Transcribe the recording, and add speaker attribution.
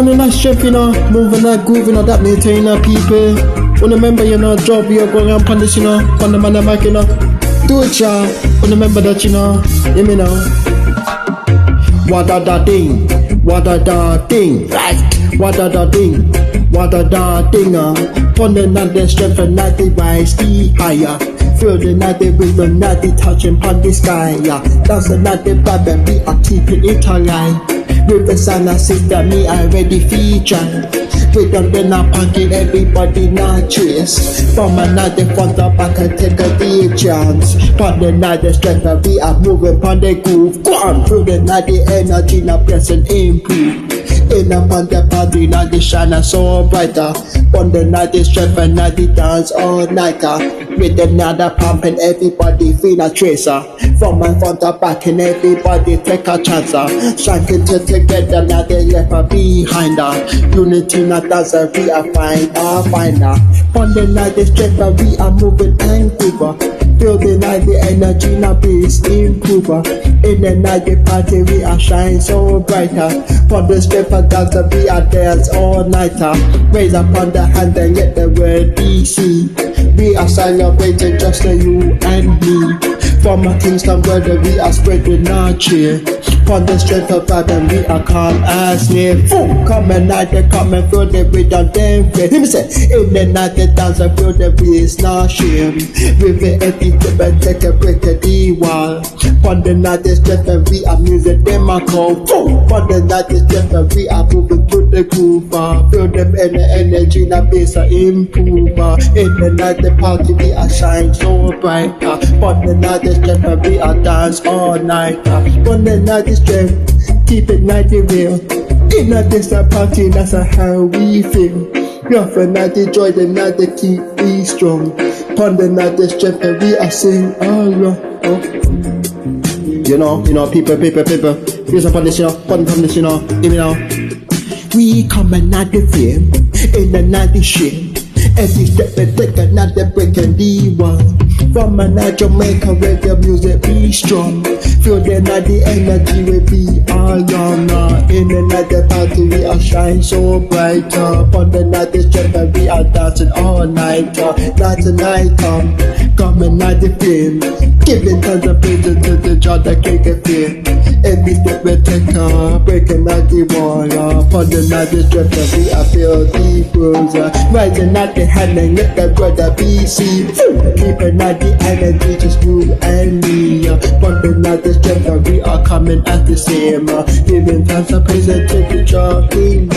Speaker 1: Running that strength, you know, moving that groove, you know, that maintainer people. When remember, you know, job you're going on this, you know, on the man mic, you know. Do it, y'all. When remember that, you know, hear me now. What a da ding, what a da ding, right? What a da ding, what a da dinger. Pondering on the strength and not the rise, the higher. Feel the night the rhythm, not the touching upon the sky, yeah. That's the night the vibe, we are keeping it alive. With the sun, I see that me already feature. We don't then I pocket everybody not trace. From another front up back and take a deep chance. Pon the night the strength that we are moving pon the groove. Go on through the night the energy now press and improve. In upon the party now the shine so brighter. Pon the night the strength and night the dance all nighter. With another pump and everybody feel a tracer. From my front up back and everybody take a chance. Shanking together now they left behind her. Unity not as a we are finder. On the night the strength that we are moving and quiver. Feel the night the energy now base improver. In the night the party we are shine so brighter. On the strength of dance we are dance all nighter. Raise up on the hand and get the word DC. We are celebrating just the you and me. From a Kingston brother we are spreading our cheer. On the strength of God and we are calm as near. Come and night they come and feel the rhythm them free. Him say, in the night they dance and feel the breeze not shame. With the empty tip and take a break at the wall. On the night they strength and we are music them a call. On the night they strength and we are moving to the groove. Feel them in the energy and the bass are improver. In the night the party we are shine so bright. On the night they strength and we are dance all night. On the night strength, keep it night the real. In a distant party, that's how we feel. Your friend night the joy, the night they keep we strong. Pon the night the strength and we are sing along. You know, people. Here's upon this, pon this, hear me now. We come and night the fame, in the night the shame. Every step they take another break and the one. From a night Jamaica where the music be strong. Feel the night the energy will be all young. In the night the party we are shine so bright. On the night the strength and we are dancing all night. Night to night come and night the flame. Giving tons of praises to the God that can't get fear. Every step we take breaking out the wall. On the night the strength and we are feel the bruise. Rising at the hand and let the brother be seen. Keep a night the energy just you and me. On the night the strength and we are coming at the same. Giving thanks and praise to the King.